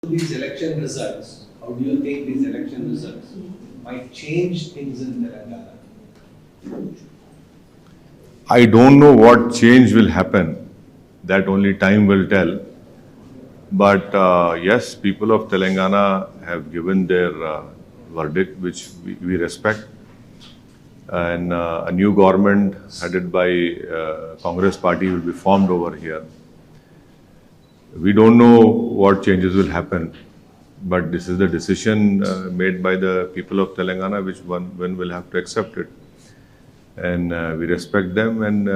These election results, how do you think these election results might change things in Telangana? I don't know what change will happen. That only time will tell. But yes, people of Telangana have given their verdict, which we respect. And a new government headed by Congress party will be formed over here. We don't know what changes will happen, but this is the decision made by the people of Telangana, which one will have to accept it. And we respect them, and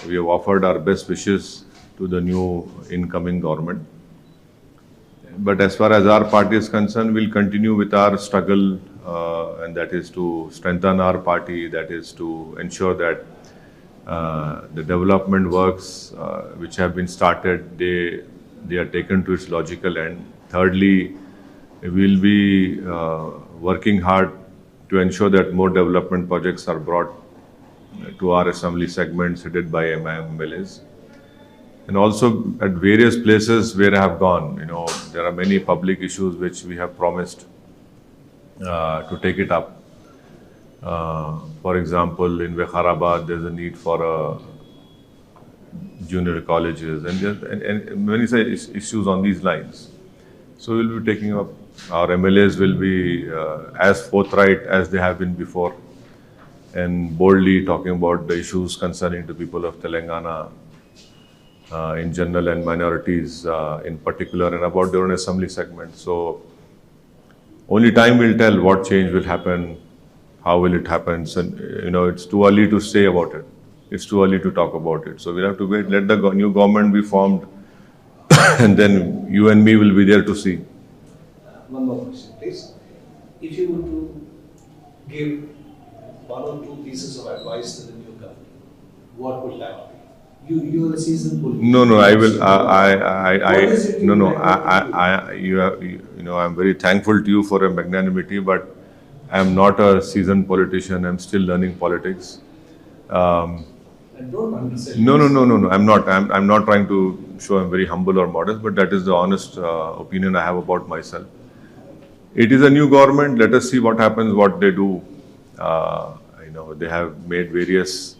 we have offered our best wishes to the new incoming government. But as far as our party is concerned, we'll continue with our struggle, and that is to strengthen our party, that is to ensure that the development works which have been started, they are taken to its logical end. Thirdly, we'll be working hard to ensure that more development projects are brought to our assembly segments headed by MIMLAs. And also at various places where I have gone, there are many public issues which we have promised to take it up. For example, in Vikharabad, there's a need for junior colleges and many issues on these lines. So we'll be taking up, our MLAs will be as forthright as they have been before and boldly talking about the issues concerning the people of Telangana in general and minorities in particular, and about their own assembly segment. So only time will tell what change will happen, how will it happen. So, it's too early to say about it. It's too early to talk about it. So we'll have to wait, let the new government be formed, and then you and me will be there to see. One more question, please. If you were to give one or two pieces of advice to the new government, what would that be? You are a seasoned politician. No, I will. I'm very thankful to you for your magnanimity, but I am not a seasoned politician. I'm still learning politics. I don't understand. No. I'm not. I'm not trying to show I'm very humble or modest, but that is the honest opinion I have about myself. It is a new government. Let us see what happens, what they do. They have made various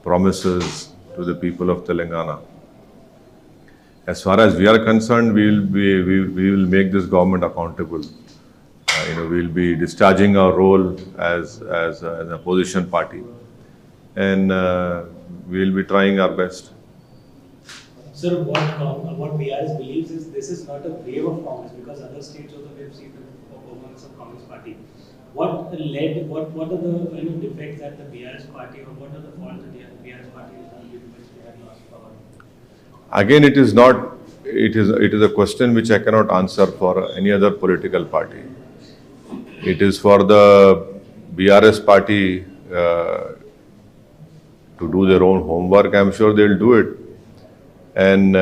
promises to the people of Telangana. As far as we are concerned, we will make this government accountable. We'll be discharging our role as an opposition party, and we'll be trying our best. Sir, what BRS believes is this is not a wave of Congress, because other states also we have seen the performance of Congress party. What are the defects that the BRS party, or what are the faults that the BRS party has done with which they have lost power? Again, it is not. It is a question which I cannot answer for any other political party. It is for the BRS party to do their own homework. I'm sure they'll do it. And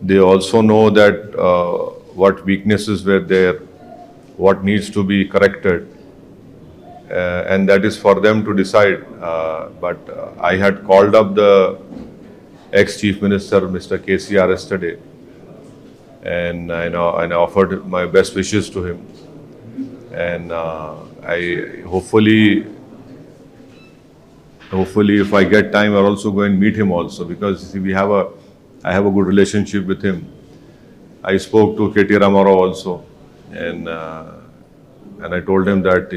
they also know that what weaknesses were there, what needs to be corrected, and that is for them to decide. But I had called up the ex-Chief Minister, Mr. KCR, yesterday, and I offered my best wishes to him. And I hopefully, if I get time, I'll also go and meet him also, because see, I have a good relationship with him. I spoke to KT Ramarao also, and I told him that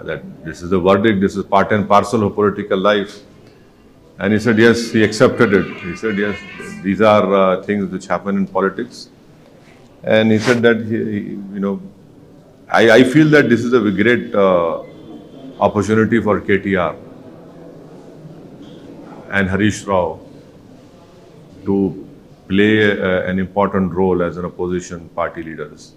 that this is the verdict, this is part and parcel of political life. And he said yes, he accepted it. He said yes, these are things which happen in politics. And he said that I feel that this is a great opportunity for KTR and Harish Rao to play an important role as an opposition party leaders.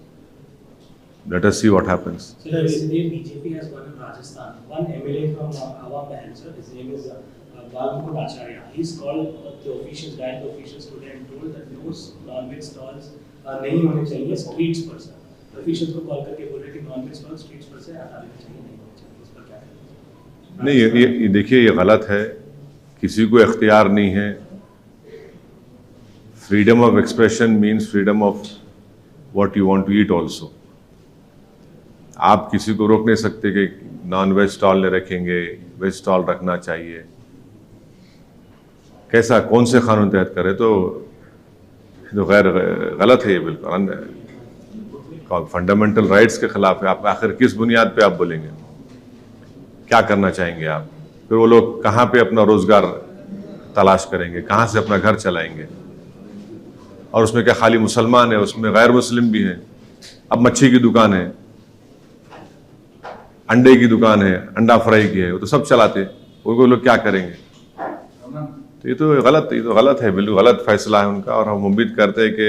Let us see what happens. So yesterday BJP has won in Rajasthan. One MLA from Awam Mahal, sir, his name is Balmukund Acharya. He's called the officials, direct officials today, and told that those non-veg stalls नहीं होने चाहिए streets पर, sir. Officials को call करके बोल रहे कि non-veg stalls streets पर से हटा देने चाहिए, नहीं होने चाहिए. इस पर क्या कहेंगे? नहीं, ये देखिए, ये गलत है. किसी को इख्तियार नहीं है freedom of expression means freedom of what you want to eat also. आप किसी को रोक नहीं सकते कि नॉन वेज स्टॉल नहीं रखेंगे, वेज स्टॉल रखना चाहिए। कैसा कौन से कानून तहत करे? तो गैर गलत है ये, बिल्कुल फंडामेंटल राइट्स के खिलाफ है। आप आखिर किस बुनियाद पे आप बोलेंगे? क्या करना चाहेंगे आप? फिर वो लोग कहाँ पे अपना रोजगार तलाश करेंगे, कहाँ से अपना घर चलाएंगे? और उसमें क्या खाली मुसलमान है, उसमें गैर मुस्लिम भी हैं। अब मच्छी की दुकान है, अंडे की दुकान है, अंडा फ्राई की है, वो तो सब चलाते, वो लोग क्या करेंगे? तो ये तो गलत है, बिल्कुल गलत फैसला है उनका। और हम उम्मीद करते हैं कि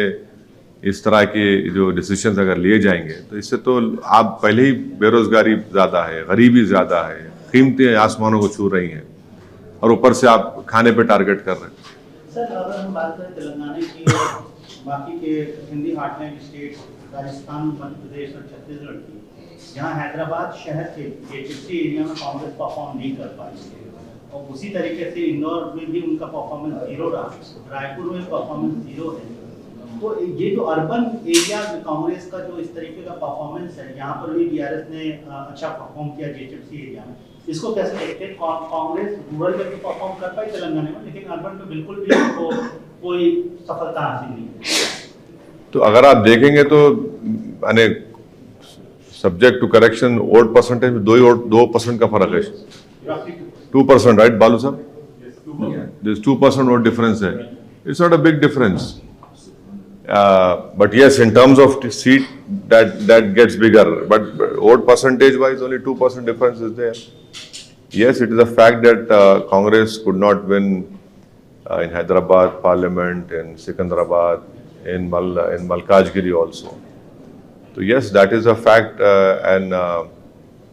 इस तरह के जो डिसीजंस अगर लिए जाएंगे तो इससे तो आप पहले ही बेरोजगारी ज़्यादा है, गरीबी ज़्यादा है, कीमतें आसमानों को छू रही हैं और ऊपर से आप खाने पे टारगेट कर रहे हैं। सर, अगर हम बात करें तेलंगाना की, बाकी के हिंदी हार्टलैंड स्टेट राजस्थान, मध्य प्रदेश और छत्तीसगढ़ की, जहां हैदराबाद शहर के जेटीसी एरिया में कांग्रेस परफॉर्म नहीं कर पाई है, और उसी तरीके से इंदौर में भी उनका परफॉर्मेंस जीरो रहा, रायपुर में परफॉर्मेंस जीरो है, तो ये जो अर्बन एरिया में कांग्रेस का जो इस तरीके का परफॉर्मेंस है, यहाँ पर भी बीआरएस ने अच्छा परफॉर्म किया जेटीसी एरिया में, इसको कैसे देखते हैं? कांग्रेस रूरल में भी परफॉर्म कर पाई तेलंगाना में, लेकिन अर्बन में बिल्कुल भी उनको कोई सफलता हासिल नहीं है। तो अगर आप देखेंगे तो यानी subject to correction vote percentage में 2% का फर्क है, 2%, राइट बालू साहब? दिस 2% वोट डिफरेंस है। It's not a big difference, but yes, in terms of seat, that gets bigger, but vote percentage wise only 2% difference is there. Yes, it is a fact that Congress could not win in Hyderabad Parliament, in Secunderabad, in Malkajgiri also. So yes, that is a fact, and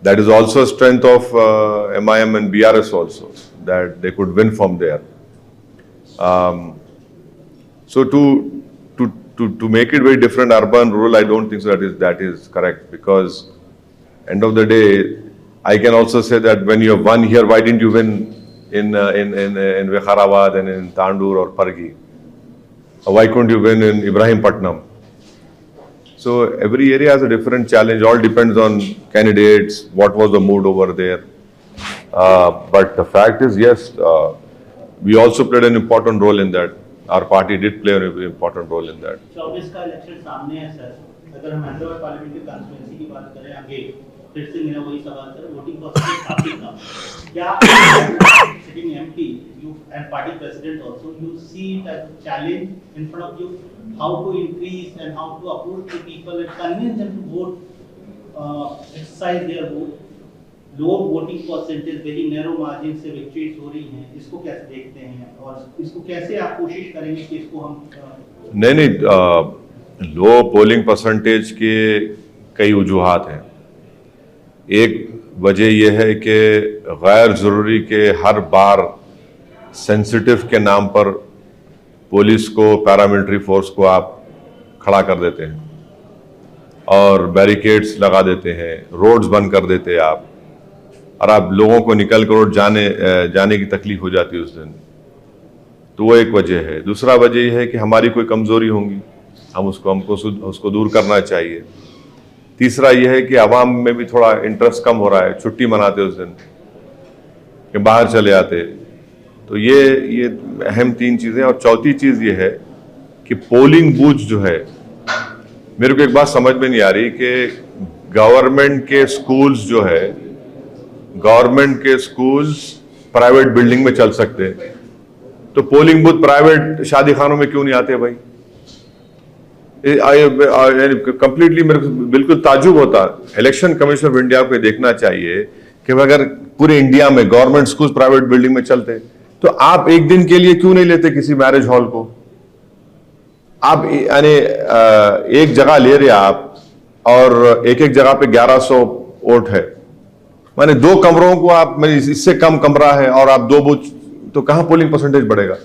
that is also a strength of MIM and BRS also, that they could win from there. So to make it very different, urban, rural, I don't think so that is correct, because end of the day, I can also say that when you have won here, why didn't you win in Vikharabad and in Tandur or Pargi? Or why couldn't you win in Ibrahimpatnam? So every area has a different challenge. All depends on candidates, what was the mood over there. But the fact is, yes, we also played an important role in that. Our party did play an important role in that. 24 का election सामने है sir, अगर हम Hyderabad parliamentary constituency की बात करें, आगे फिर से मेरा वही सवाल सर, वोटिंग परसेंटेज काफी कम, क्या sitting MP you and party president also you see it as a challenge in front of you, how to increase and how to approach the people and convince them to vote, exercise their vote, low voting percentage, very narrow margin से victories हो रही हैं, इसको कैसे देखते हैं और इसको कैसे आप कोशिश करेंगे कि इसको हम नहीं, लो पोलिंग परसेंटेज के कई वजूहात हैं। एक वजह यह है कि गैर ज़रूरी के हर बार सेंसिटिव के नाम पर पुलिस को, पैरामिलिट्री फोर्स को आप खड़ा कर देते हैं और बैरिकेड्स लगा देते हैं, रोड्स बंद कर देते हैं आप, और आप लोगों को निकल कर रोड जाने की तकलीफ हो जाती है उस दिन। तो वो एक वजह है। दूसरा वजह यह है कि हमारी कोई कमज़ोरी होंगी, हमको उसको दूर करना चाहिए। तीसरा यह है कि आवाम में भी थोड़ा इंटरेस्ट कम हो रहा है, छुट्टी मनाते उस दिन कि बाहर चले आते। तो ये अहम 3 चीज़ें। और चौथी चीज़ ये है कि पोलिंग बूथ जो है, मेरे को एक बात समझ में नहीं आ रही कि गवर्नमेंट के स्कूल्स जो है, गवर्नमेंट के स्कूल्स प्राइवेट बिल्डिंग में चल सकते हैं, तो पोलिंग बूथ प्राइवेट शादी खानों में क्यों नहीं आते भाई? कंप्लीटली मेरे को बिल्कुल ताजुब होता। इलेक्शन कमीशन ऑफ इंडिया को देखना चाहिए कि अगर पूरे इंडिया में गवर्नमेंट स्कूल प्राइवेट बिल्डिंग में चलते, तो आप एक दिन के लिए क्यों नहीं लेते किसी मैरिज हॉल को? आप यानी एक जगह ले रहे आप और एक जगह पे 1100 वोट है, माने 2 कमरों को आप, इससे कम कमरा है और आप 2 बूथ, तो कहां पोलिंग परसेंटेज बढ़ेगा?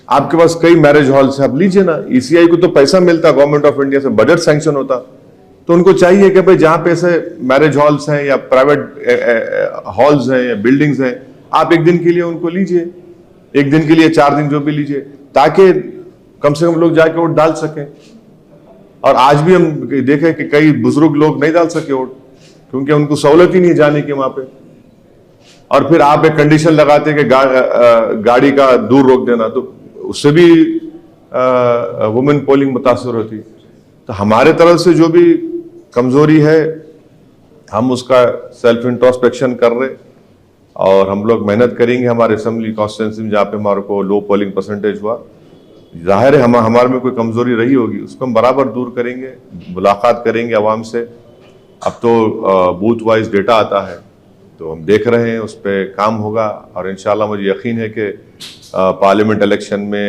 आपके पास कई मैरिज हॉल्स है, आप लीजिए ना। ईसीआई को तो पैसा मिलता गवर्नमेंट ऑफ इंडिया से, बजट सैंक्शन होता, तो उनको चाहिए कि भाई जहां पे ऐसे मैरिज हॉल्स हैं या प्राइवेट हॉल्स हैं या बिल्डिंग्स हैं, आप एक दिन के लिए उनको लीजिए, एक दिन के लिए 4 दिन जो भी लीजिए, ताकि कम से कम लोग जाके वोट डाल सकें। और आज भी हम देखें कि कई बुजुर्ग लोग नहीं डाल सके वोट, क्योंकि उनको सहूलत ही नहीं जाने की वहां पे। और फिर आप एक कंडीशन लगाते कि गाड़ी का दूर रोक देना, तो उससे भी वुमेन पोलिंग मुतासर होती। तो हमारे तरफ से जो भी कमजोरी है हम उसका सेल्फ इंट्रोस्पेक्शन कर रहे, और हम लोग मेहनत करेंगे हमारे असेंबली कॉन्स्टिट्यूंसी में जहाँ पे हमारे को लो पोलिंग परसेंटेज हुआ। जाहिर है हमारे में कोई कमजोरी रही होगी, उसको हम बराबर दूर करेंगे, मुलाकात करेंगे आवाम से। अब तो बूथ वाइज डेटा आता है, तो हम देख रहे हैं, उस पर काम होगा, और इंशाल्लाह मुझे यकीन है कि पार्लियामेंट इलेक्शन में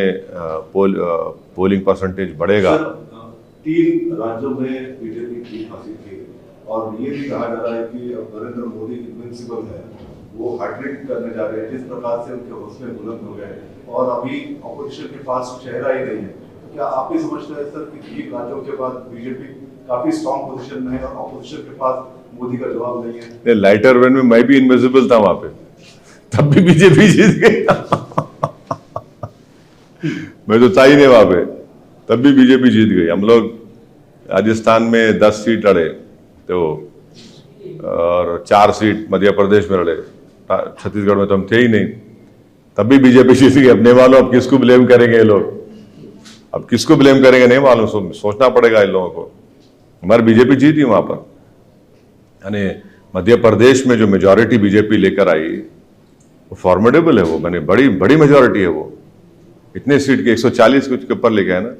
पोलिंग परसेंटेज बढ़ेगा। 3 राज्यों में बीजेपी जीत हासिल की, और ये भी कहा जा रहा है कि अब नरेंद्र मोदी इनविंसिबल है, वो हैट्रिक करने जा रहे हैं। जिस प्रकार से उनके हौसले बुलंद हो गए, और अभी ऑपोजिशन के पास चेहरा ही नहीं है, तो क्या आप भी समझते हैं सर कि 3 राज्यों के बाद बीजेपी काफी स्ट्रॉन्ग पोजीशन में है और ऑपोजिशन के पास मोदी का जवाब नहीं है? लाइटर वेन में मैं भी इनविजिबल था वहां पे, तब भी बीजेपी जीत गई। मैं तो था ही नहीं वहां पे, तब भी बीजेपी जीत गई। हम लोग राजस्थान में 10 सीट लड़े, तो और 4 सीट मध्य प्रदेश में लड़े, छत्तीसगढ़ में तो हम थे ही नहीं, तब भी बीजेपी जीत गई। अब नहीं मालूम अब किसको ब्लेम करेंगे ये लोग, अब किसको ब्लेम करेंगे नहीं मालूम, सोचना पड़ेगा इन लोगों को। हमारी बीजेपी जीती वहां पर, यानी मध्य प्रदेश में जो मेजॉरिटी बीजेपी लेकर आई वो फॉर्मिडेबल है, वो मैंने बड़ी मेजॉरिटी है वो। इतने सीट के 140 कुछ के ऊपर लेके है ना,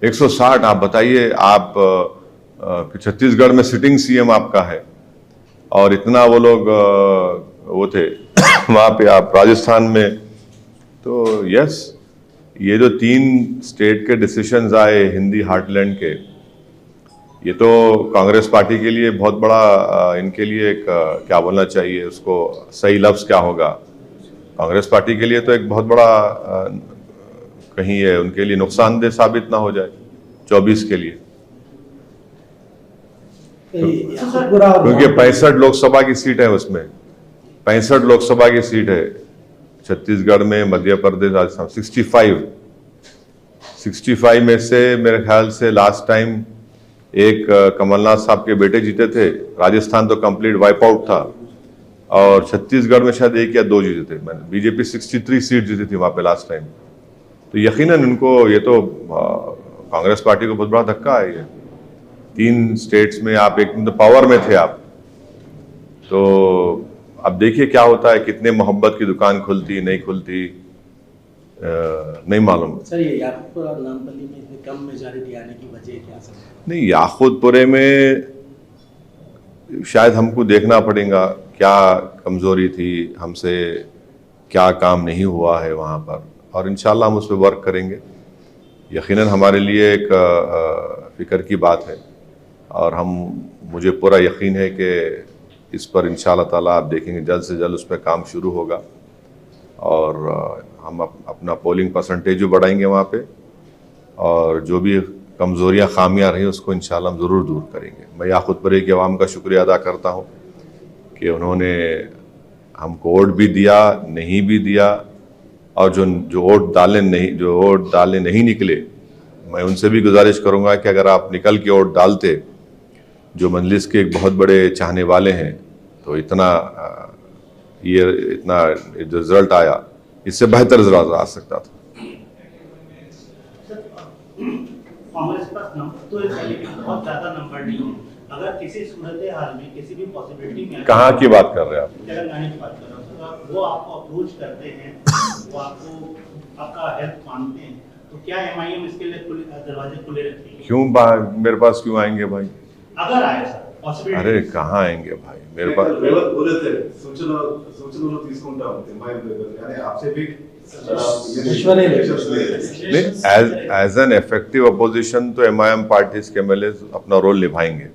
160। आप बताइए, आप छत्तीसगढ़ में सिटिंग सीएम आपका है, और इतना वो लोग वो थे वहां पे, आप राजस्थान में। तो यस, ये जो 3 स्टेट के डिसीजंस आए हिंदी हार्टलैंड के, ये तो कांग्रेस पार्टी के लिए बहुत बड़ा, इनके लिए एक क्या बोलना चाहिए उसको, सही लफ्ज क्या होगा, कांग्रेस पार्टी के लिए तो एक बहुत बड़ा कहीं ये उनके लिए नुकसानदेह साबित ना हो जाए 24 के लिए, क्योंकि 65 लोकसभा की सीट है, उसमें 65 लोकसभा की सीट है छत्तीसगढ़ में, मध्य प्रदेश, राजस्थान 65 में से मेरे ख्याल से लास्ट टाइम एक कमलनाथ साहब के बेटे जीते थे। राजस्थान तो कंप्लीट वाइप आउट था, और छत्तीसगढ़ में शायद 1 या 2 जीते थे। मैंने बीजेपी 63 सीट जीती थी वहां पे लास्ट टाइम। तो यकीनन इनको, ये तो कांग्रेस पार्टी को बहुत बड़ा धक्का है। ये 3 स्टेट्स में आप एक तो पावर में थे आप, तो अब देखिए क्या होता है, कितने मोहब्बत की दुकान खुलती नहीं खुलती नहीं मालूम। सर, ये याकूबपुरा और नामपल्ली में इतनी कम मेजॉरिटी आने की वजह क्या सर? नहीं, याकूबपुरे में शायद हमको देखना पड़ेगा क्या कमजोरी थी, हमसे क्या काम नहीं हुआ है वहाँ पर, और इंशाल्लाह हम उस पर वर्क करेंगे। यकीनन हमारे लिए एक फिक्र की बात है, और मुझे पूरा यकीन है कि इस पर इंशाल्लाह ताला आप देखेंगे जल्द से जल्द उस पर काम शुरू होगा, और हम अपना पोलिंग परसेंटेज भी बढ़ाएंगे वहाँ पे, और जो भी कमज़ोरियाँ खामियाँ रही उसको इंशाल्लाह हम ज़रूर दूर करेंगे। मैं याकूबपुरे की आवाम का शुक्रिया अदा करता हूँ कि उन्होंने हमको वोट भी दिया, नहीं भी दिया, और जो वोट डालने नहीं निकले, मैं उनसे भी गुजारिश करूँगा कि अगर आप निकल के वोट डालते, जो मजलिस के एक बहुत बड़े चाहने वाले हैं, तो इतना रिजल्ट आया, इससे बेहतर रिजल्ट आ सकता था। कांग्रेस के पास नंबर तो है, लेकिन बहुत ज्यादा नंबर नहीं है। अगर किसी सूरत हाल में, किसी भी पॉसिबिलिटी में, कहाँ की बात कर रहे हैं आप? तेलंगाना की बात कर रहा हूँ, वो आपको अप्रोच करते हैं, वो आपका हेल्प मांगते हैं, तो क्या एमआईएम इसके लिए दरवाजे खुले रखती है? क्यों मेरे पास क्यों आएंगे भाई? अगर आए सर पॉसिबिलिटी। अरे कहाँ आएंगे भाई मेरे पास? बोले थे सूचना తీసుకుంటా यानी आपसे भी एज एन इफेक्टिव अपोजिशन तो एमआईएम पार्टी के एमएलए अपना रोल निभाएंगे।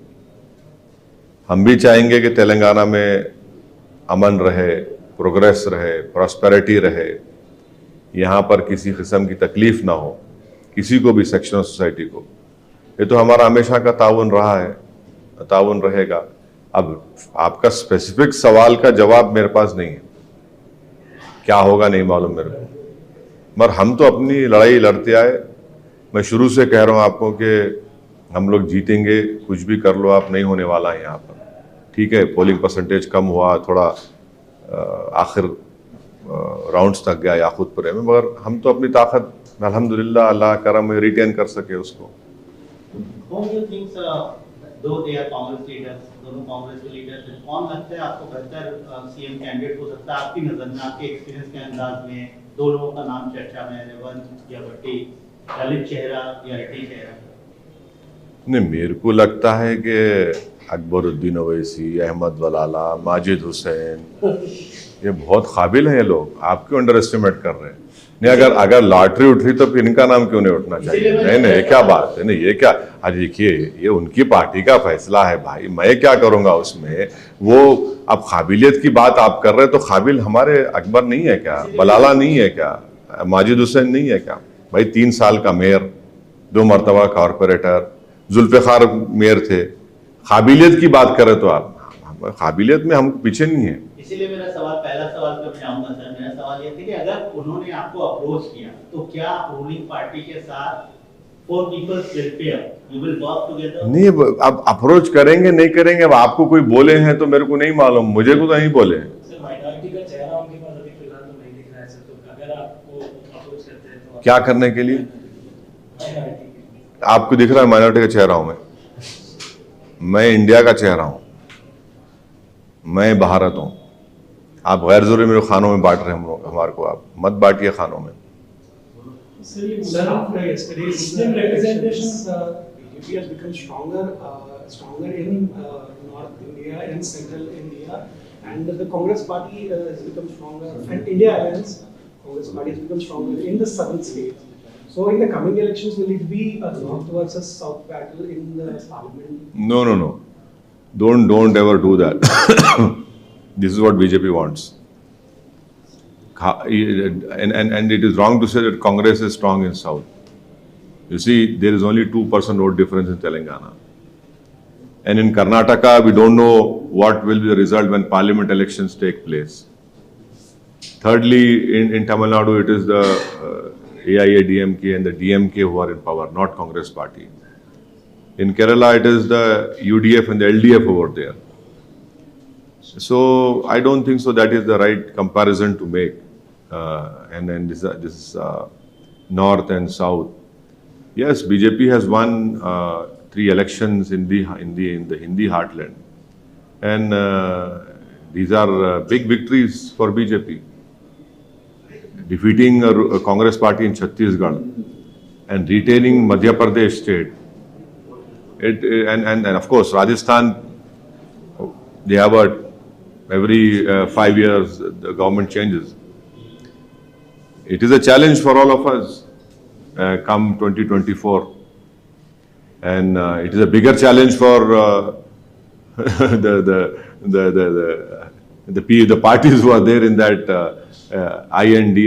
हम भी चाहेंगे कि तेलंगाना में अमन रहे, प्रोग्रेस रहे, प्रॉस्पेरिटी रहे, यहाँ पर किसी किस्म की तकलीफ ना हो किसी को भी, सेक्शन ऑफ सोसाइटी को। ये तो हमारा हमेशा का ताउन रहा है, ताउन रहेगा। अब आपका स्पेसिफिक सवाल का जवाब मेरे पास नहीं है, क्या होगा नहीं मालूम मेरे को। मगर हम तो अपनी लड़ाई लड़ते आए। मैं शुरू से कह रहा हूँ आपको कि हम लोग जीतेंगे, कुछ भी कर लो आप, नहीं होने वाला है यहाँ पर। ठीक है, पोलिंग परसेंटेज कम हुआ थोड़ा आखिर राउंड्स तक गया याकूतपुरे में, मगर हम तो अपनी ताकत अल्हम्दुलिल्लाह अल्लाह करम में रिटेन कर सके उसको। Whom do you think, though they are Congress leaders, दोनों कांग्रेस के लीडर्स हैं, कौन लगता है आपको बेहतर सीएम कैंडिडेट हो सकता है आपकी नजर में, आपके एक्सपीरियंस के अंदाज में? दो लोगों का नाम चर्चा में है, रेवंत या भट्टी, दलित चेहरा या रेड्डी चेहरा? नहीं, मेरे को लगता है कि अकबरुद्दीन ओवैसी, अहमद वलाला, माजिद हुसैन, ये बहुत काबिल हैं ये लोग। आप क्यों अंडर एस्टिमेट कर रहे हैं? नहीं, अगर लॉटरी उठ रही तो फिर इनका नाम क्यों नहीं उठना चाहिए? नहीं, ये क्या बात है? नहीं, ये क्या, आज देखिए ये उनकी पार्टी का फैसला है भाई, मैं क्या करूंगा उसमें? वो अब काबिलियत की बात आप कर रहे हैं, तो काबिल हमारे अकबर नहीं है क्या? बलाला नहीं है क्या? माजिद हुसैन नहीं है क्या? भाई 3 साल का मेयर, 2 मरतबा कॉरपोरेटर, जुल्फ़िकार मेयर थे। काबिलियत की बात करें तो आप, काबिलियत में हम पीछे नहीं है। इसीलिए मेरा सवाल, पहला सवाल पे मैं आऊंगा सर। मेरा सवाल ये था कि अगर उन्होंने आपको अप्रोच किया तो क्या आप रूलिंग पार्टी के साथ for people's welfare you will work together? नहीं, अब अप्रोच करेंगे नहीं करेंगे, अब आपको कोई बोले हैं तो मेरे को नहीं मालूम, मुझे को तो नहीं बोले। सर माइनॉरिटी का चेहरा उनके पास अभी फिलहाल तो नहीं दिख रहा है सर, तो अगर आपको अप्रोच करते हैं तो क्या करने के लिए? माइनॉरिटी आपको दिख रहा है माइनॉरिटी का चेहरा हूं मैं इंडिया का चेहरा हूं, मैं भारत हूं। आप गैर जरूरी मेरे खानों में बांट रहे हैं हमारे को, आप मत बांटिए खानों में। Muslim representations, BJP has become stronger in North India and Central India, and the Congress Party has become stronger, and India Alliance Congress Party has become stronger in the southern states. So, in the coming elections, will it be a North versus South battle in the parliament? No. Don't ever do that. This is what BJP wants. And it is wrong to say that Congress is strong in South. You see, there is only 2% vote difference in Telangana. And in Karnataka, we don't know what will be the result when parliament elections take place. Thirdly, in Tamil Nadu, it is the AIADMK and the DMK who are in power, not Congress party. In Kerala, it is the UDF and the LDF over there. So I don't think so that is the right comparison to make. And then this North and South. Yes, BJP has won 3 elections in the Hindi heartland, and these are big victories for BJP. Defeating a Congress party in Chhattisgarh and retaining Madhya Pradesh state. And of course Rajasthan, they have every 5 years the government changes. It is a challenge for all of us come 2024, and it is a bigger challenge for the parties who are there in that IND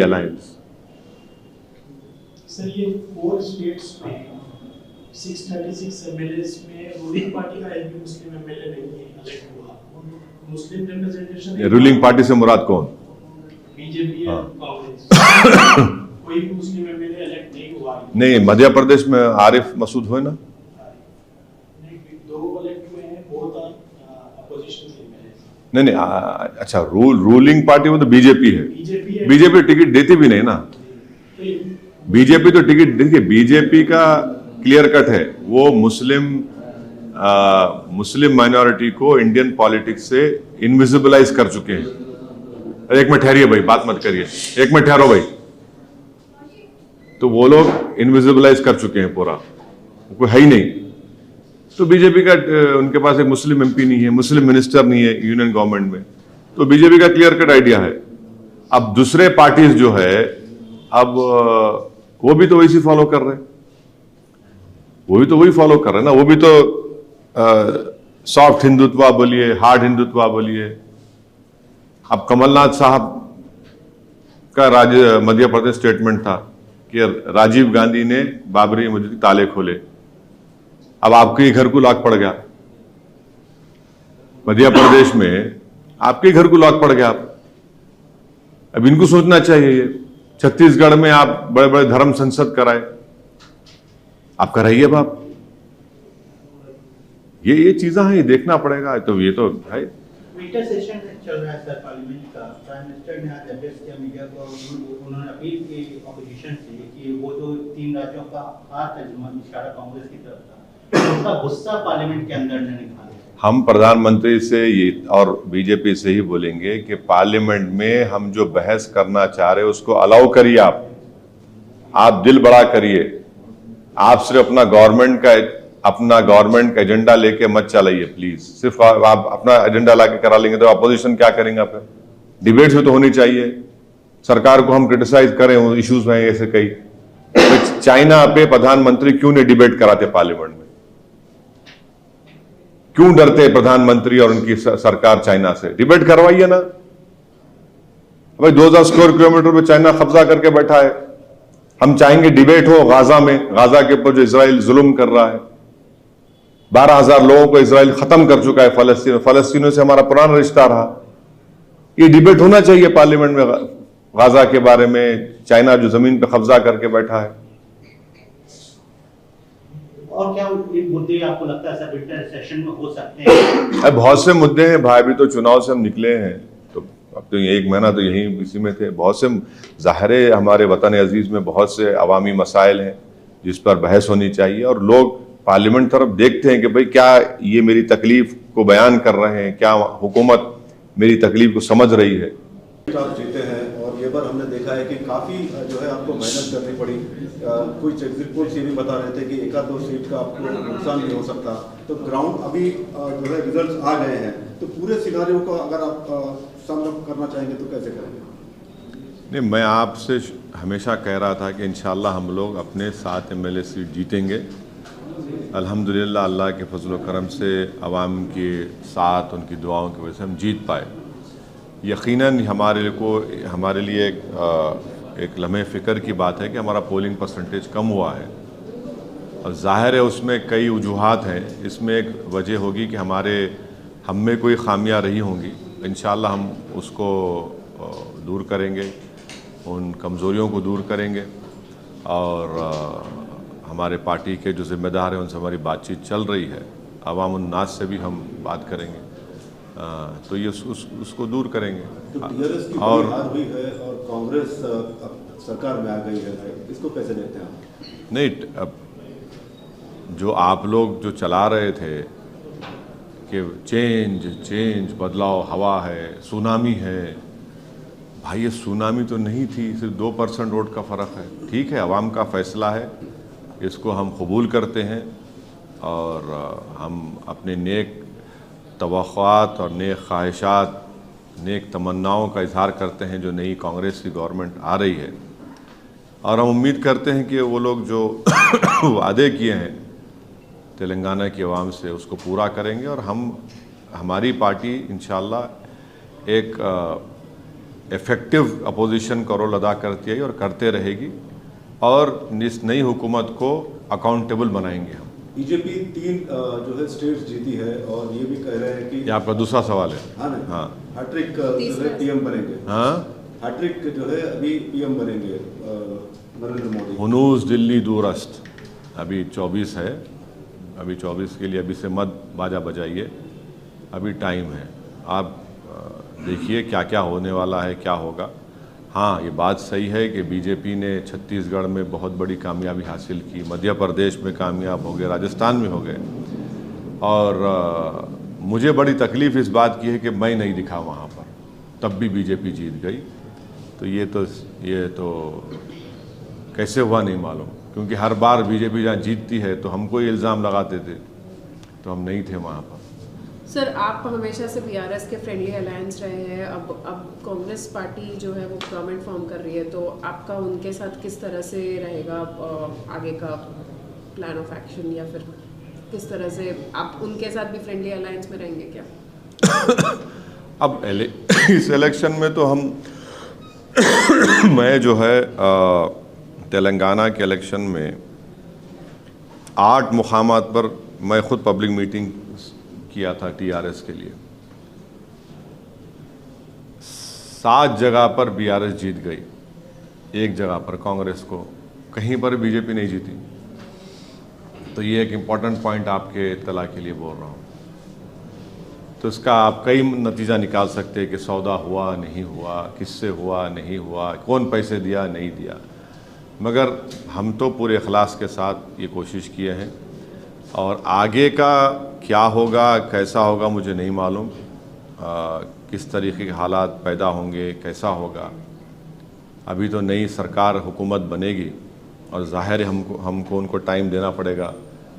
alliance. Sir ये 4 states में 636 MLAs में ruling party का एक भी मुस्लिम MLA नहीं elect हुआ। मुस्लिम representation ruling party से मुराद कौन? बीजेपी और कांग्रेस। कोई भी मुस्लिम एमएलए इलेक्ट नहीं हुआ। नहीं, मध्य प्रदेश में आरिफ मसूद हुए ना? नहीं, 2 इलेक्ट हुए हैं, बहुत अपोजिशन एमएलए। नहीं, अच्छा, रूलिंग पार्टी वो तो बीजेपी है। बीजेपी टिकट देती भी नहीं ना। बीजेपी तो टिकट, देखिए बीजेपी का क्लियर कट है, वो मुस्लिम माइनॉरिटी को इंडियन पॉलिटिक्स से इनविजिबलाइज कर चुके हैं। एक मिनट ठहरिए भाई, बात मत करिए, एक मिनट ठहरो भाई। तो वो लोग इनविजिबलाइज कर चुके हैं पूरा, कोई है ही नहीं। तो बीजेपी का उनके पास एक मुस्लिम एमपी नहीं है, मुस्लिम मिनिस्टर नहीं है यूनियन गवर्नमेंट में, तो बीजेपी का क्लियर कट आइडिया है। अब दूसरे पार्टीज जो है, अब वो भी तो वैसी फॉलो कर रहे हैं, ना। वो भी तो सॉफ्ट हिंदुत्व बोलिए, हार्ड हिंदुत्व बोलिए। अब कमलनाथ साहब का मध्य प्रदेश स्टेटमेंट था कि राजीव गांधी ने बाबरी मस्जिद के ताले खोले। अब आपके ही घर को लॉक पड़ गया, मध्य प्रदेश में आपके घर को लॉक पड़ गया। अब इनको सोचना चाहिए, ये छत्तीसगढ़ में आप बड़े बड़े धर्म संसद कराए, आप कराइए बाप। ये चीजें हैं, ये देखना पड़ेगा। तो ये तो है। विंटर सेशन चल रहा है सर पार्लियामेंट का। प्राइम मिनिस्टर ने आज एड्रेस किया मीडिया को, उन्होंने अपील की ऑपोजिशन से कि वो जो 3 राज्यों का हार था जिसमें इशारा कांग्रेस की तरफ था, उसका गुस्सा पार्लियामेंट के अंदर ने निकाला। हम प्रधानमंत्री से ये और बीजेपी से ही बोलेंगे कि पार्लियामेंट में हम जो बहस करना चाह रहे हैं उसको अलाउ करिए। आप दिल बड़ा करिए। आप सिर्फ अपना गवर्नमेंट का एजेंडा लेके मत चलाइए प्लीज। सिर्फ आप अपना एजेंडा लाके करा लेंगे तो अपोजिशन क्या करेंगे? फिर डिबेट्स भी तो होनी चाहिए। सरकार को हम क्रिटिसाइज करें इश्यूज में ऐसे कई, तो चाइना पे प्रधानमंत्री क्यों नहीं डिबेट कराते पार्लियामेंट में? क्यों डरते प्रधानमंत्री और उनकी सरकार चाइना से? डिबेट करवाइए ना भाई। 2000 स्क्वायर किलोमीटर पे चाइना कब्जा करके बैठा है। हम चाहेंगे डिबेट हो गाजा में, गाजा के ऊपर जो इजराइल जुल्म कर रहा है। 12,000 लोगों को इजराइल खत्म कर चुका है फलस्तीनों से हमारा पुराना रिश्ता रहा। ये डिबेट होना चाहिए पार्लियामेंट में गाजा के बारे में, चाइना जो जमीन पे कब्जा करके बैठा है। और क्या मुद्दे आपको लगता है सर विंटर सेशन में हो सकते हैं? बहुत से मुद्दे हैं भाई। अभी तो चुनाव से हम निकले हैं, तो अब तो 1 महीना तो यहीं इसी में थे। बहुत से ज़ाहिर है हमारे वतन अजीज में बहुत से अवामी मसाइल हैं जिस पर बहस होनी चाहिए, और लोग पार्लियामेंट तरफ देखते हैं कि भाई क्या ये मेरी तकलीफ को बयान कर रहे हैं, क्या हुकूमत मेरी तकलीफ को समझ रही है। आप जीते हैं और ये बार हमने देखा है कि काफ़ी जो है आपको मेहनत करनी पड़ी। कुछ एग्जिट पोल्स ये भी बता रहे थे कि 1-2 सीट का आपको नुकसान भी हो सकता। तो ग्राउंड अभी जो है रिजल्ट्स आ गए हैं, तो पूरे सिनारियो को अगर आप सामना करना चाहेंगे तो कैसे करेंगे? नहीं, मैं आपसे हमेशा कह रहा था कि इंशाल्लाह हम लोग अपने 7 MLA सीट जीतेंगे। अल्हम्दुलिल्लाह अल्लाह के फजल करम से अवाम के साथ उनकी दुआओं की वजह से हम जीत पाए। यकीनन हमारे लिए एक लम्हे फ़िक्र की बात है कि हमारा पोलिंग परसेंटेज कम हुआ है, और ज़ाहिर है उसमें कई वजूहात हैं। इसमें एक वजह होगी कि हम में कोई खामियां रही होंगी। इंशाअल्लाह हम उसको दूर करेंगे, उन कमज़ोरियों को दूर करेंगे, और हमारे पार्टी के जो ज़िम्मेदार हैं उनसे हमारी बातचीत चल रही है। अवाम उन्नास से भी हम बात करेंगे, तो ये उसको दूर करेंगे। तो टीआरएस की और हार हुई है और कांग्रेस सरकार में आ गई है, इसको कैसे देखते हैं आप? नहीं, अब जो आप लोग जो चला रहे थे कि चेंज बदलाव हवा है, सुनामी है, भाई ये सुनामी तो नहीं थी, सिर्फ 2% वोट का फ़र्क है। ठीक है, अवाम का फ़ैसला है, इसको हम कबूल करते हैं, और हम अपने नेक तवक्कुआत और नेक ख्वाहिशात, नेक तमन्नाओं का इजहार करते हैं जो नई कांग्रेस की गवर्नमेंट आ रही है, और हम उम्मीद करते हैं कि वो लोग जो वादे किए हैं तेलंगाना की आवाम से उसको पूरा करेंगे, और हमारी पार्टी इंशाअल्लाह एक इफ़ेक्टिव अपोजिशन का रोल अदा करती है और करते रहेगी, और इस नई हुकूमत को अकाउंटेबल बनाएंगे हम। बीजेपी 3 जो है स्टेट्स जीती है, और ये भी कह रहे हैं कि ये आपका दूसरा सवाल है। हाँ, हैट्रिक जो है पीएम बनेंगे। हाँ, हैट्रिक जो है अभी पीएम बनेंगे नरेंद्र मोदी। हुनूस दिल्ली दूरस्त, अभी 24 है, अभी 24 के लिए अभी से मत बाजा बजाइए, अभी टाइम है। आप देखिए क्या क्या होने वाला है, क्या होगा। हाँ, ये बात सही है कि बीजेपी ने छत्तीसगढ़ में बहुत बड़ी कामयाबी हासिल की, मध्य प्रदेश में कामयाब हो गए, राजस्थान में हो गए, और मुझे बड़ी तकलीफ़ इस बात की है कि मैं नहीं दिखा वहाँ पर, तब भी बीजेपी जीत गई। तो ये तो कैसे हुआ नहीं मालूम, क्योंकि हर बार बीजेपी जहाँ जीतती है तो हमको ही इल्ज़ाम लगाते थे, तो हम नहीं थे वहाँ पर। सर, आप हमेशा से बीआरएस के फ्रेंडली अलायंस रहे हैं, अब कांग्रेस पार्टी जो है वो गवर्नमेंट फॉर्म कर रही है, तो आपका उनके साथ किस तरह से रहेगा आगे का प्लान ऑफ एक्शन, या फिर किस तरह से आप उनके साथ भी फ्रेंडली अलायंस में रहेंगे क्या? अब इस इलेक्शन में तो मैं जो है तेलंगाना के इलेक्शन में 8 मुकामात पर मैं खुद पब्लिक मीटिंग किया था टीआरएस के लिए। 7 जगह पर बीआरएस जीत गई, एक जगह पर कांग्रेस को, कहीं पर बीजेपी नहीं जीती। तो ये एक इम्पॉर्टेंट पॉइंट आपके इत्तला के लिए बोल रहा हूँ। तो इसका आप कई नतीजा निकाल सकते हैं कि सौदा हुआ नहीं हुआ, किससे हुआ नहीं हुआ, कौन पैसे दिया नहीं दिया, मगर हम तो पूरे इखलास के साथ ये कोशिश किए हैं। और आगे का क्या होगा कैसा होगा मुझे नहीं मालूम, किस तरीके के हालात पैदा होंगे, कैसा होगा। अभी तो नई सरकार हुकूमत बनेगी और ज़ाहिर है हमको उनको टाइम देना पड़ेगा।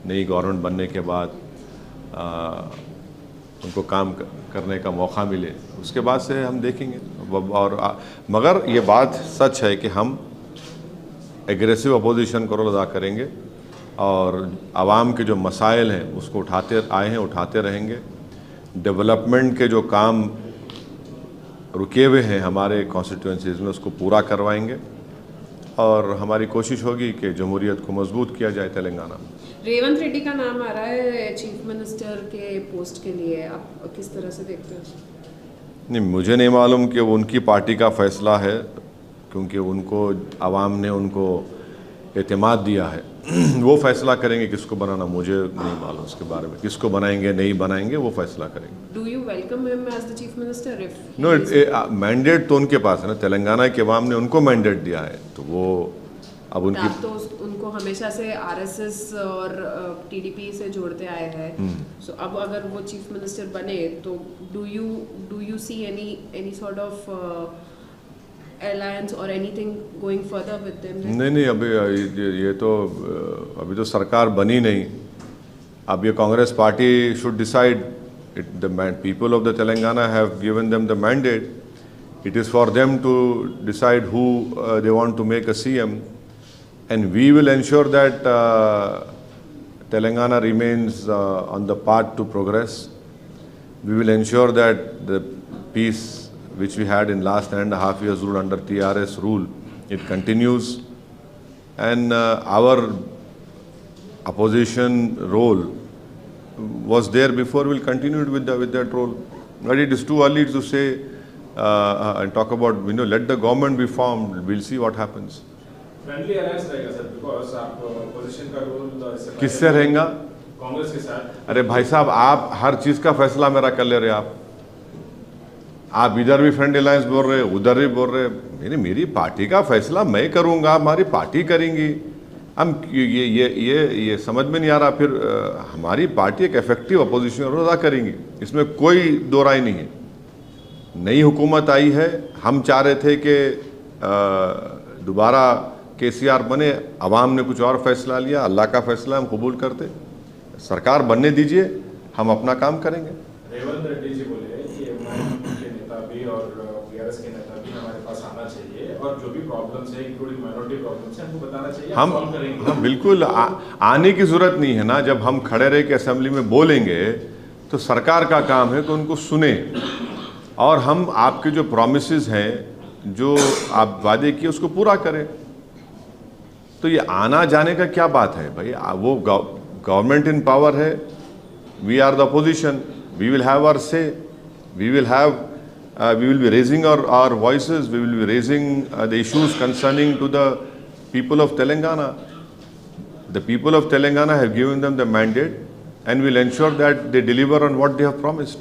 नई गवर्नमेंट बनने के बाद उनको काम करने का मौका मिले, उसके बाद से हम देखेंगे। और मगर ये बात सच है कि हम एग्रेसिव अपोजिशन का रोल अदा करेंगे और आवाम के जो मसाइल हैं उसको उठाते आए हैं, उठाते रहेंगे। डेवलपमेंट के जो काम रुके हुए हैं हमारे कॉन्स्टिट्यूंसीज में उसको पूरा करवाएंगे और हमारी कोशिश होगी कि जमहूरियत को मजबूत किया जाए तेलंगाना में। रेवंत रेड्डी का नाम आ रहा है चीफ मिनिस्टर के पोस्ट के लिए, आप किस तरह से देखते हैं? नहीं, मुझे नहीं मालूम कि वो उनकी पार्टी का फैसला है, क्योंकि उनको आवाम ने उनको एतमाद दिया है। वो फैसला करेंगे किसको बनाना, मुझे नहीं मालूम उसके बारे में। किसको बनाएंगे नहीं बनाएंगे वो फैसला करेंगे। Do you welcome him as the chief minister? If no, mandate तो उनके पास है ना, तेलंगाना के अवाम ने उनको मैंडेट दिया है, तो वो अब उनकी आप तो उनको हमेशा से आरएसएस और टीडीपी से जोड़ते आए हैं। सो अब अगर वो चीफ मिनिस्टर बने तो do you see any sort of alliance or anything going further with them? नहीं, अभी ये तो अभी तो सरकार बनी नहीं। अब ये Congress party should decide. The people of the Telangana have given them the mandate. It is for them to decide who they want to make a CM, and we will ensure that Telangana remains on the path to progress. We will ensure that the peace which we had in last 1.5 years rule under TRS rule, it continues, and our opposition role was there before. We'll continue with that role. But it is too early to say and talk about, let the government be formed. We'll see what happens. Friendly alliance रहेगा sir, because आप position का role किससे रहेगा? कांग्रेस के साथ। अरे भाई साहब, आप हर चीज का फैसला मेरा कर ले रहे। आप इधर भी फ्रेंड अलायंस बोल रहे, उधर भी बोल रहे। मेरी पार्टी का फैसला मैं करूंगा, हमारी पार्टी करेंगी। हम ये समझ में नहीं आ रहा। फिर हमारी पार्टी एक इफेक्टिव अपोजिशन रोल अदा करेंगी, इसमें कोई दो राय नहीं है। नई हुकूमत आई है, हम चाह रहे थे कि दोबारा केसीआर बने, अवाम ने कुछ और फैसला लिया, अल्लाह का फैसला हम कबूल करते। सरकार बनने दीजिए, हम अपना काम करेंगे। रेवंत रेड्डी जी बोले कि एमआईएम के नेता भी और बीआरएस के नेता भी हमारे पास आना चाहिए और जो भी प्रॉब्लम्स है इंक्लूडिंग माइनॉरिटी प्रॉब्लम्स है हमको बताना चाहिए, हम सॉल्व करेंगे। हम बिल्कुल आने की जरूरत नहीं है ना। जब हम खड़े रह के असेंबली में बोलेंगे तो सरकार का काम है कि उनको सुने और हम आपके जो प्रॉमिसेस हैं, जो आप वादे किए, उसको पूरा करें। तो ये आना जाने का क्या बात है भाई? वो गवर्नमेंट इन पावर है, we are the opposition, we will have our say, we will be raising our voices, we will be raising the issues concerning to the people of Telangana. The people of Telangana have given them the mandate and will ensure that they deliver on what they have promised.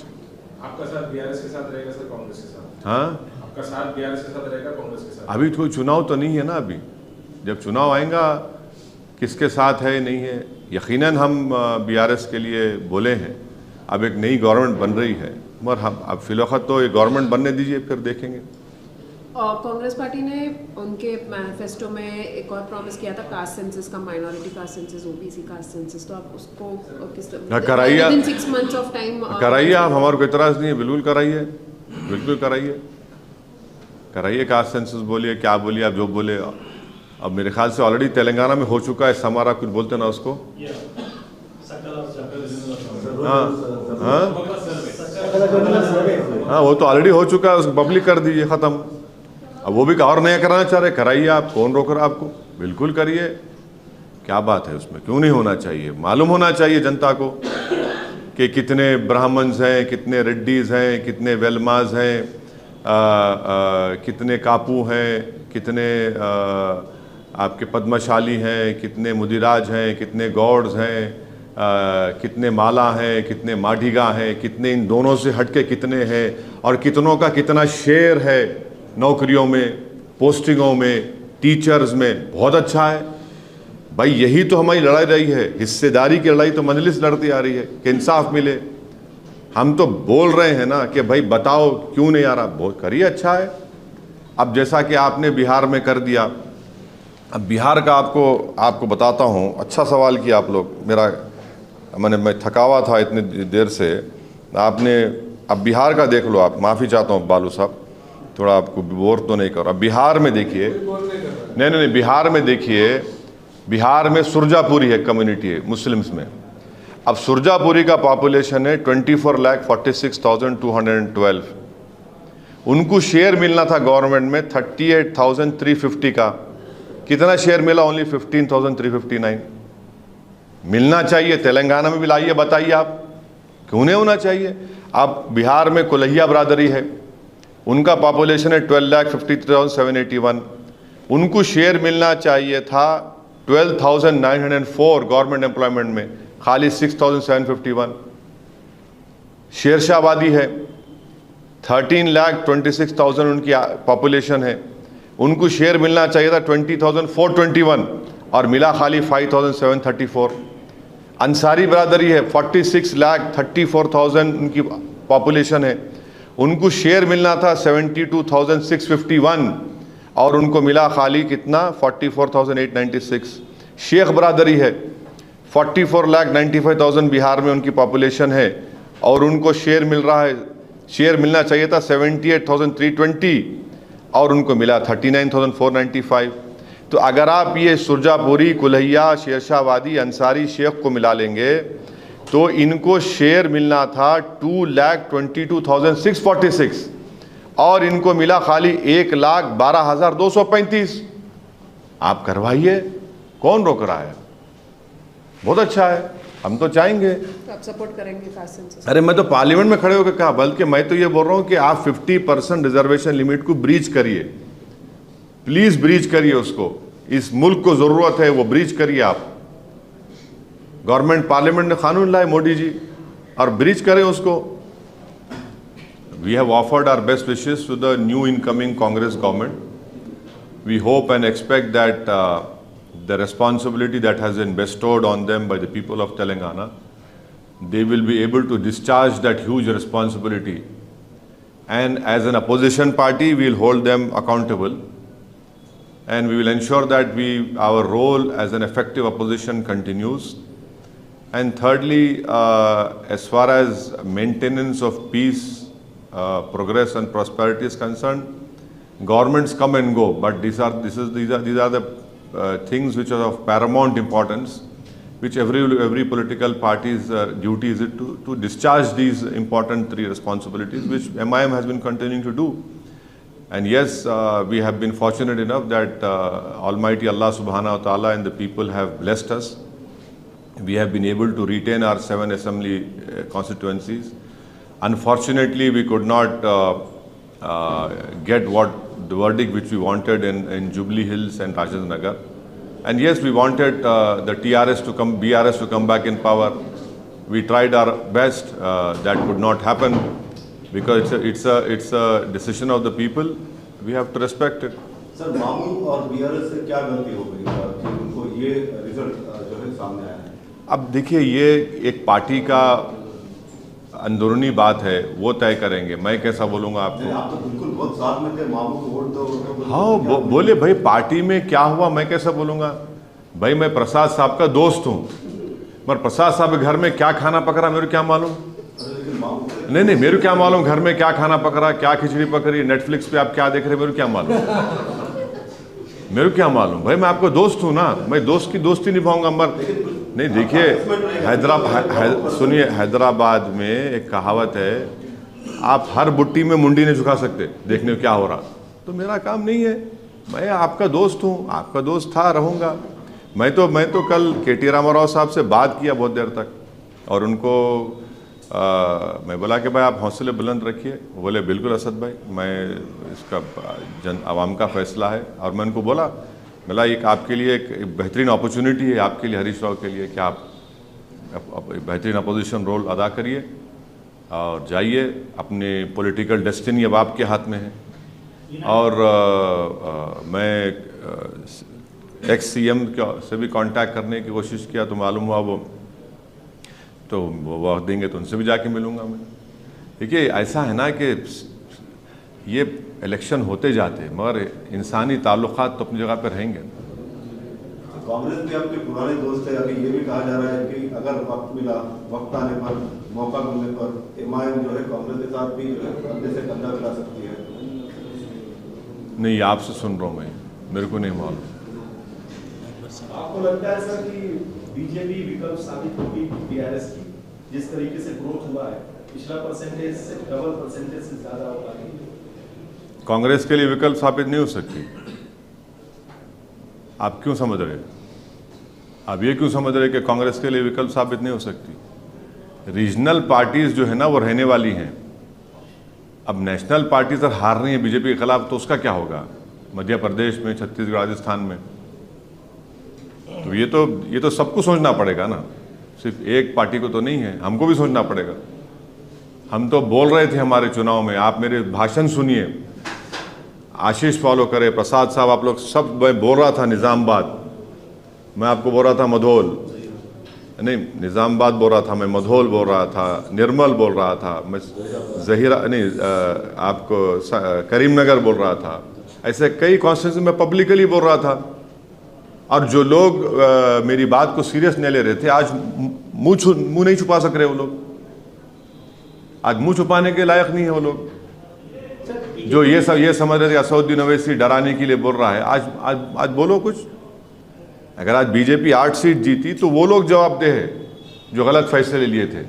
आपका साथ BRS के साथ रहेगा sir, Congress के साथ? हाँ, आपका साथ बीआरएस के साथ रहेगा, कांग्रेस के साथ? अभी कोई चुनाव तो नहीं है ना। अभी जब चुनाव आएगा किसके साथ है नहीं है, यकीनन हम बीआरएस के लिए बोले हैं। अब एक नई गवर्नमेंट बन रही है, मगर हम अब फिलहाल तो ये गवर्नमेंट बनने दीजिए, फिर देखेंगे। और कांग्रेस पार्टी ने उनके मैनिफेस्टो में एक और प्रॉमिस किया था, कास्ट सेंसस का, minority caste census, OBC caste census. तो आप उसको किस तरह कराइए, विदिन 6 months ऑफ टाइम कराइए। आप, हमारे को इतराज नहीं है, बिल्कुल कराइए, बिल्कुल कराइए। कास्ट सेंसस बोलिए, क्या बोलिए, आप जो बोले। अब मेरे ख्याल से ऑलरेडी तेलंगाना में हो चुका है। समारा कुछ बोलते ना उसको। हाँ, वो तो ऑलरेडी हो चुका है, उसको पब्लिक कर दीजिए, ख़त्म। अब वो भी और नया कराना चाह रहे, कराइए। आप, कौन रोक रहा आपको? बिल्कुल करिए, क्या बात है उसमें? क्यों नहीं होना चाहिए? मालूम होना चाहिए जनता को कि कितने ब्राह्मण्स हैं, कितने रेड्डीज़ हैं, कितने वेलमाज हैं, कितने कापू हैं, कितने आपके पद्मशाली हैं, कितने मुदिराज हैं, कितने गौड्स हैं, कितने माला हैं, कितने माढिगा हैं, कितने इन दोनों से हटके कितने हैं, और कितनों का कितना शेयर है नौकरियों में, पोस्टिंगों में, टीचर्स में। बहुत अच्छा है भाई, यही तो हमारी लड़ाई रही है, हिस्सेदारी की लड़ाई तो मजलिस लड़ती आ रही है कि इंसाफ मिले। हम तो बोल रहे हैं ना कि भाई बताओ क्यों नहीं आ रहा, बहुत करिए, अच्छा है। अब जैसा कि आपने बिहार में कर दिया, अब बिहार का आपको बताता हूँ। अच्छा सवाल किया आप लोग, मैं थका हुआ था इतनी देर से। आपने अब बिहार का देख लो आप, माफ़ी चाहता हूँ बालू साहब, थोड़ा आपको बोर तो नहीं करो। अब बिहार में देखिए, नहीं, बिहार में देखिए, बिहार में सुरजापुरी है कम्युनिटी है मुस्लिम्स में। अब सुरजापुरी का पॉपुलेशन है 24,46,212। उनको शेयर मिलना था गवर्नमेंट में 38,350 का। कितना शेयर मिला? ओनली 15,359। मिलना चाहिए, तेलंगाना में भी लाइए, बताइए आप क्यों नहीं होना चाहिए। अब बिहार में कुलहिया बरादरी है, उनका पॉपुलेशन है 12,53,781। उनको शेयर मिलना चाहिए था 12,904 गवर्नमेंट एम्प्लॉयमेंट में, खाली 6,751। शेरशाह आबादी है, 13,26,000 उनकी पॉपुलेशन है। उनको शेयर मिलना चाहिए था 20,421 और मिला खाली 5,734। अंसारी बरादरी है, 46,34,000 उनकी पॉपुलेशन है। उनको शेयर मिलना था 72,651 और उनको मिला खाली कितना? 44,896। शेख बरादरी है, 44,95,000 बिहार में उनकी पॉपुलेशन है और उनको शेयर मिल रहा है, शेयर मिलना चाहिए था 78,320 और उनको मिला 39,495। तो अगर आप ये सुरजापुरी, कुल्हिया, शेरशाहवादी, अंसारी, शेख को मिला लेंगे तो इनको शेयर मिलना था 2,22,646 और इनको मिला खाली 1,12,235। आप करवाइए, कौन रोक रहा है? बहुत अच्छा है, हम तो चाहेंगे। तो आप सपोर्ट करेंगे कासिम से? अरे मैं तो पार्लियामेंट में खड़े होकर कहा, बल्कि मैं तो ये बोल रहा हूँ कि आप 50% रिजर्वेशन लिमिट को ब्रीच करिए, प्लीज ब्रीच करिए उसको। इस मुल्क को जरूरत है, वो ब्रीच करिए आप। गवर्नमेंट, पार्लियामेंट ने कानून लाए मोदी जी, और ब्रीच करें उसको। We have offered our best wishes to the new incoming Congress government. We hope and expect that the responsibility that has been bestowed on them by the people of Telangana, they will be able to discharge that huge responsibility. And as an opposition party, we will hold them accountable. And we will ensure that our role as an effective opposition continues. And thirdly, as far as maintenance of peace, progress and prosperity is concerned, governments come and go, but these are the things which are of paramount importance, which every political party's duty is it to discharge these important three responsibilities, which MIM has been continuing to do. And yes, we have been fortunate enough that Almighty Allah Subhanahu wa Ta'ala and the people have blessed us. We have been able to retain our 7 assembly constituencies. Unfortunately, we could not get the verdict which we wanted in Jubilee Hills and Rajendra Nagar. And yes, we wanted the BRS to come back in power. We tried our best. That could not happen because it's a decision of the people. We have to respect it. Sir, मामू और BRS से क्या गलती हो गई कि उनको ये रिजल्ट जो है सामने आया है? अब देखिए, ये एक पार्टी का अंदरूनी बात है, वो तय करेंगे। मैं कैसा बोलूँगा आपको? आप तो बिल्कुल बहुत साथ में थे, मामू को वोट दो। हाँ, बोले भाई पार्टी में क्या हुआ, मैं कैसा बोलूँगा? भाई मैं प्रसाद साहब का दोस्त हूँ, मगर प्रसाद साहब के घर में क्या खाना पक रहा मेरे क्या मालूम? नहीं, मेरे क्या मालूम घर में क्या खाना पक रहा, क्या खिचड़ी पक रही, नेटफ्लिक्स पे आप क्या देख रहे, मेरे क्या मालूम? मेरे क्या मालूम? भाई मैं आपका दोस्त हूँ ना, मैं दोस्त की दोस्ती निभाऊंगा। मगर नहीं, देखिए सुनिए, हैदराबाद में एक कहावत है, आप हर बुट्टी में मुंडी नहीं झुका सकते देखने क्या हो रहा। तो मेरा काम नहीं है, मैं आपका दोस्त हूँ, आपका दोस्त था, रहूँगा। मैं तो कल KT रामाराव साहब से बात किया बहुत देर तक, और उनको मैं बोला कि भाई आप हौसले बुलंद रखिए। वो बोले बिल्कुल असद भाई, मैं इसका आवाम का फैसला है। और मैं उनको बोला एक आपके लिए एक बेहतरीन अपॉर्चुनिटी है, आपके लिए, हरीश राव के लिए, कि आप बेहतरीन अपोजिशन रोल अदा करिए और जाइए, अपने पॉलिटिकल डेस्टिनी अब आपके हाथ में है। और मैं एक्स CM से भी कांटेक्ट करने की कोशिश किया तो मालूम हुआ वो वक्त देंगे तो उनसे भी जाके मिलूंगा मैं। देखिए ऐसा है ना कि ये इलेक्शन होते जाते हैं मगर इंसानी ताल्लुकात तो अपनी जगह पर रहेंगे। कांग्रेस भी आपके पुराने दोस्त है, अभी ये भी कहा जा रहा है कि अगर वक्त मिला, वक्त आने पर, मौका मिलने पर MIM जो है कांग्रेस के साथ भी जो है कंधे से कंधा मिला सकती है। नहीं, आपसे सुन रहा हूँ मैं, मेरे को नहीं मालूम। आपको लगता है सर कि बीजेपी विकल्प साबित होगी BRS की? जिस तरीके से ग्रोथ हुआ है, पिछला परसेंटेज से डबल परसेंटेज से ज्यादा होगा। कांग्रेस के लिए विकल्प साबित नहीं हो सकती। आप क्यों समझ रहे हैं? आप ये क्यों समझ रहे हैं कि कांग्रेस के लिए विकल्प साबित नहीं हो सकती? रीजनल पार्टीज जो है ना वो रहने वाली हैं। अब नेशनल पार्टीज अगर हार रही है बीजेपी के खिलाफ तो उसका क्या होगा? मध्य प्रदेश में, छत्तीसगढ़, राजस्थान में। तो ये तो सबको सोचना पड़ेगा ना, सिर्फ एक पार्टी को तो नहीं है, हमको भी सोचना पड़ेगा। हम तो बोल रहे थे हमारे चुनाव में, आप मेरे भाषण सुनिए, आशीष फॉलो करे, प्रसाद साहब, आप लोग सब, मैं बोल रहा था निज़ामबाद, मैं आपको बोल रहा था मधोल, नहीं निज़ामबाद बोल रहा था मैं, मधोल बोल रहा था, निर्मल बोल रहा था मैं, जहीरा नहीं आपको करीमनगर बोल रहा था। ऐसे कई कॉन्स्टिट्यूंसी में पब्लिकली बोल रहा था। और जो लोग मेरी बात को सीरियस नहीं ले रहे थे, आज मुंह नहीं छुपा सक रहे वो लोग। आज मुंह छुपाने के लायक नहीं है वो लोग। जो ये समझ रहे थे असदुद्दीन ओवैसी डराने के लिए बोल रहा है, आज बोलो कुछ। अगर आज बीजेपी 8 सीट जीती तो वो लोग जवाबदेह है जो गलत फैसले लिए थे।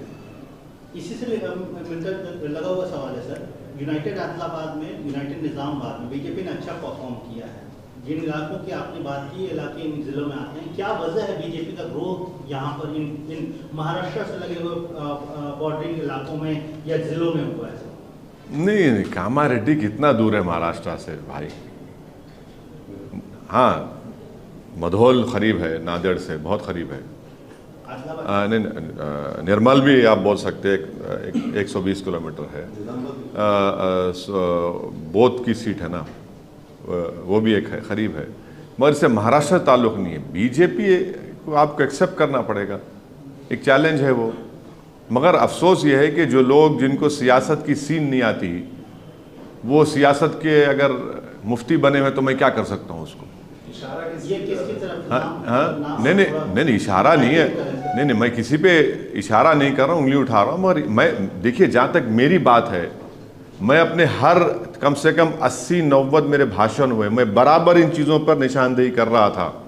इसी से मिलकर लगा हुआ सवाल है सर। यूनाइटेड आदिलाबाद में, यूनाइटेड निजामाबाद में बीजेपी ने अच्छा परफॉर्म किया है। जिन इलाकों की आपने बात की, इलाके इन जिलों में आते हैं, क्या वजह है बीजेपी का ग्रोथ यहाँ पर इन महाराष्ट्र से लगे हुए बॉर्डरिंग इलाकों में या जिलों में हुआ है? नहीं, कामारेड्डी कितना दूर है महाराष्ट्र से भाई। हाँ, मधोल करीब है, नांदेड़ से बहुत करीब है। नहीं, निर्मल भी आप बोल सकते हैं, 120 किलोमीटर है। बोध की सीट है ना, वो भी एक है, करीब है, मगर इससे महाराष्ट्र ताल्लुक नहीं है। बीजेपी को आपको एक्सेप्ट करना पड़ेगा, एक चैलेंज है वो। मगर अफसोस ये है कि जो लोग जिनको सियासत की सीन नहीं आती, वो सियासत के अगर मुफ्ती बने हुए तो मैं क्या कर सकता हूँ उसको? ये किसकी तरफ? हाँ, नहीं, इशारा नहीं है, नहीं, मैं किसी पे इशारा नहीं कर रहा हूँ, उंगली उठा रहा हूँ। मगर मैं, देखिए, जहाँ तक मेरी बात है, मैं अपने हर कम से कम 80-90 मेरे भाषण हुए, मैं बराबर इन चीज़ों पर निशानदेही कर रहा था।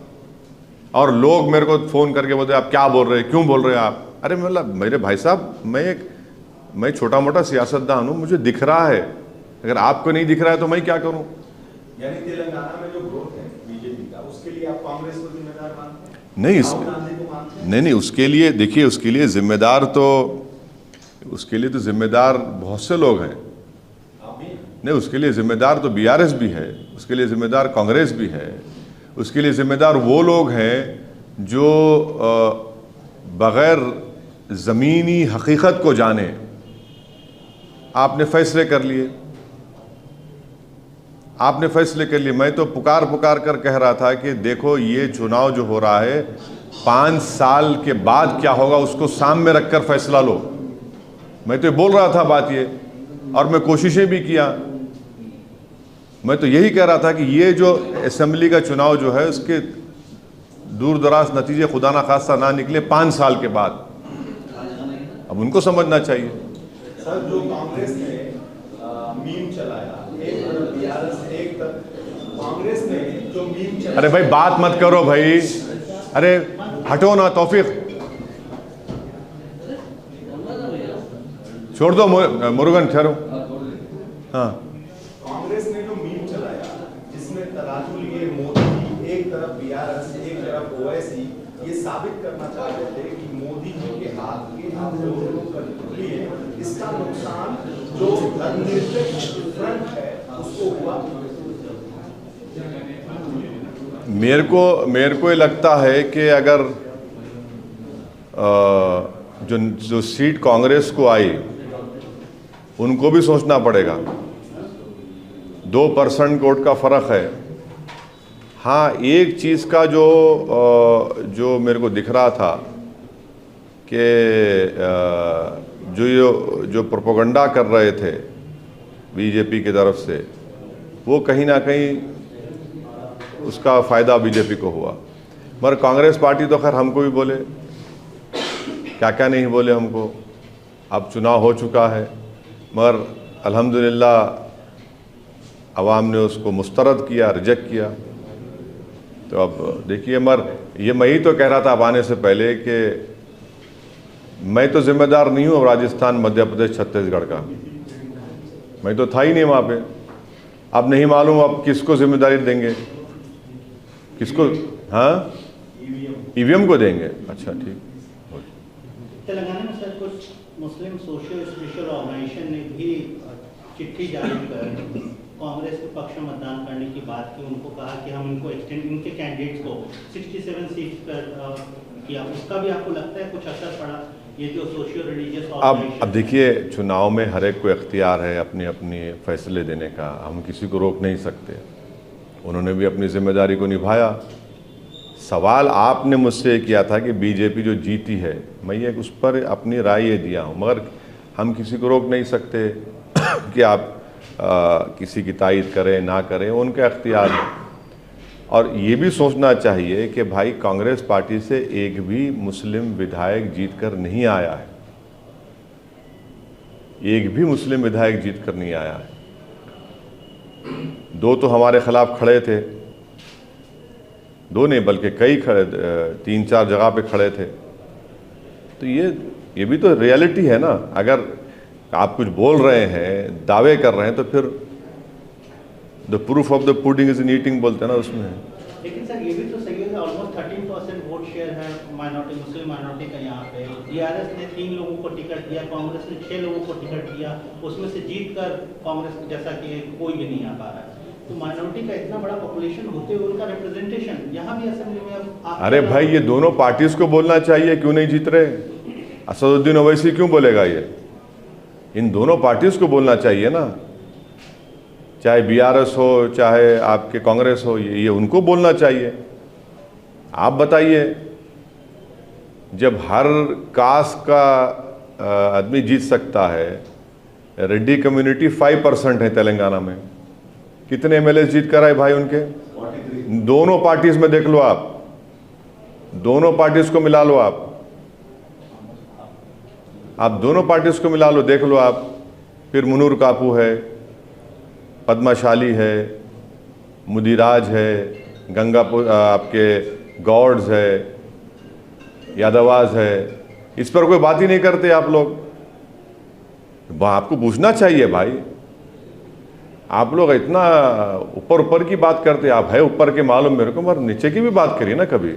और लोग मेरे को फ़ोन करके बोलते आप क्या बोल रहे हैं, क्यों बोल रहे हैं आप? अरे मतलब मेरे भाई साहब, मैं छोटा मोटा सियासतदान हूँ, मुझे दिख रहा है। अगर आपको नहीं दिख रहा है तो मैं क्या करूँ? यानी तेलंगाना में जो ग्रोथ है बीजेपी का, उसके लिए आप कांग्रेस को जिम्मेदार मानते हैं? नहीं, उसके लिए देखिए, उसके लिए जिम्मेदार बहुत से लोग हैं। नहीं, उसके लिए जिम्मेदार तो BRS भी है, उसके लिए जिम्मेदार कांग्रेस भी है, उसके लिए जिम्मेदार वो लोग हैं जो बग़ैर ज़मीनी हकीकत को जाने आपने फैसले कर लिए। मैं तो पुकार कर कह रहा था कि देखो, ये चुनाव जो हो रहा है, 5 साल के बाद क्या होगा उसको सामने रखकर फैसला लो। मैं तो बोल रहा था बात ये, और मैं कोशिशें भी किया। मैं तो यही कह रहा था कि ये जो असेंबली का चुनाव जो है, उसके दूर दराज नतीजे खुदा ना खास्ता ना निकले 5 साल के बाद। अब उनको समझना चाहिए। सर, जो कांग्रेस ने मीम चलाया, एक तरफ BRS, एक तरफ कांग्रेस ने जो मीम चलाया। अरे भाई, बात मत करो भाई, अरे हटो ना, तौफीक छोड़ दो, मुरुगन ठहरो। हाँ, कांग्रेस ने जो मीम चलाया, जिसमें तराजू लिए मोदी, एक तरफ BRS, एक तरफ OIC, ये साबित करना चाहते थे कि मोदी जी के हाथ के इसका नुकसान जो धर्मनिरपेक्ष फ्रंट है उसको हुआ। मेरे को ये लगता है कि अगर जो सीट कांग्रेस को आई उनको भी सोचना पड़ेगा। 2% वोट का फ़र्क है। हाँ, एक चीज़ का जो मेरे को दिख रहा था कि जो प्रोपेगेंडा कर रहे थे बीजेपी की तरफ से, वो कहीं ना कहीं उसका फ़ायदा बीजेपी को हुआ। मगर कांग्रेस पार्टी तो खैर हमको भी बोले, क्या क्या नहीं बोले हमको। अब चुनाव हो चुका है, मगर अल्हम्दुलिल्लाह अवाम ने उसको मुस्तरद किया, रिजेक्ट किया। तो अब देखिए, मगर ये मैं ही तो कह रहा था अब आने से पहले कि मैं तो जिम्मेदार नहीं हूँ राजस्थान, मध्य प्रदेश, छत्तीसगढ़ का। मैं तो था ही नहीं वहाँ पे। अब नहीं मालूम अब किसको जिम्मेदारी देंगे, किसको। हाँ, ईवीएम को देंगे। अच्छा, ठीक। तेलंगाना में सर कुछ मुस्लिम सोशल स्पेशल ऑर्गेनाइजेशन ने भी चिट्ठी जारी कर कांग्रेस के पक्ष में मतदान करने की बात की। उनको कहा कि हम इनको एक्सटेंड, इनके कैंडिडेट्स को 67 सीट पर किया। उसका भी आपको लगता है कुछ असर पड़ा? ये जो सोशियो रिलीजियस अब देखिए, चुनाव में हर एक को इख्तियार है अपनी अपनी फैसले देने का, हम किसी को रोक नहीं सकते। उन्होंने भी अपनी जिम्मेदारी को निभाया। सवाल आपने मुझसे किया था कि बीजेपी जो जीती है, मैं ये उस पर अपनी राय ये दिया हूँ, मगर हम किसी को रोक नहीं सकते कि आप किसी की तायद करें ना करें, उनका इख्तियार है। और ये भी सोचना चाहिए कि भाई कांग्रेस पार्टी से एक भी मुस्लिम विधायक जीत कर नहीं आया है, एक भी मुस्लिम विधायक जीत कर नहीं आया है। 2 तो हमारे खिलाफ खड़े थे, 2 नहीं बल्कि कई खड़े, 3-4 जगह पे खड़े थे। तो ये भी तो रियलिटी है ना। अगर आप कुछ बोल रहे हैं, दावे कर रहे हैं, तो फिर the proof of the pudding is in eating बोलते हैं ना उसमें। लेकिन सर ये भी तो सही है कि ऑलमोस्ट 13% वोट शेयर है माइनॉरिटी, मुस्लिम माइनॉरिटी का यहाँ पे। बीआरएस ने 3 लोगों को टिकट दिया, कांग्रेस ने 6 लोगों को टिकट दिया, उसमें से जीत कर कांग्रेस जैसा कि कोई भी नहीं आ पा रहा है। तो माइनॉरिटी का इतना बड़ा पॉपुलेशन होते हुए उनका रिप्रेजेंटेशन यहाँ भी असेंबली में अरे भाई, ये दोनों पार्टीज को बोलना चाहिए, क्यों नहीं जीत रहे? असदुद्दीन ओवैसी क्यों बोलेगा? ये इन दोनों पार्टीज को बोलना चाहिए ना, चाहे बीआरएस हो चाहे आपके कांग्रेस हो, ये उनको बोलना चाहिए। आप बताइए, जब हर कास्ट का आदमी जीत सकता है, रेड्डी कम्युनिटी 5% है तेलंगाना में, कितने एमएलए जीत कर आए भाई उनके? 43। दोनों पार्टीज में देख लो आप, दोनों पार्टीज को मिला लो आप दोनों पार्टीज को मिला लो, देख लो आप। फिर मुनूर कापू है, पद्माशाली है, मुदिराज है, गंगापुर आपके गौड्स है, यादवाज है। इस पर कोई बात ही नहीं करते आप लोग। आपको पूछना चाहिए भाई, आप लोग इतना ऊपर की बात करते। आप है ऊपर के मालूम मेरे को, मगर नीचे की भी बात करिए ना कभी।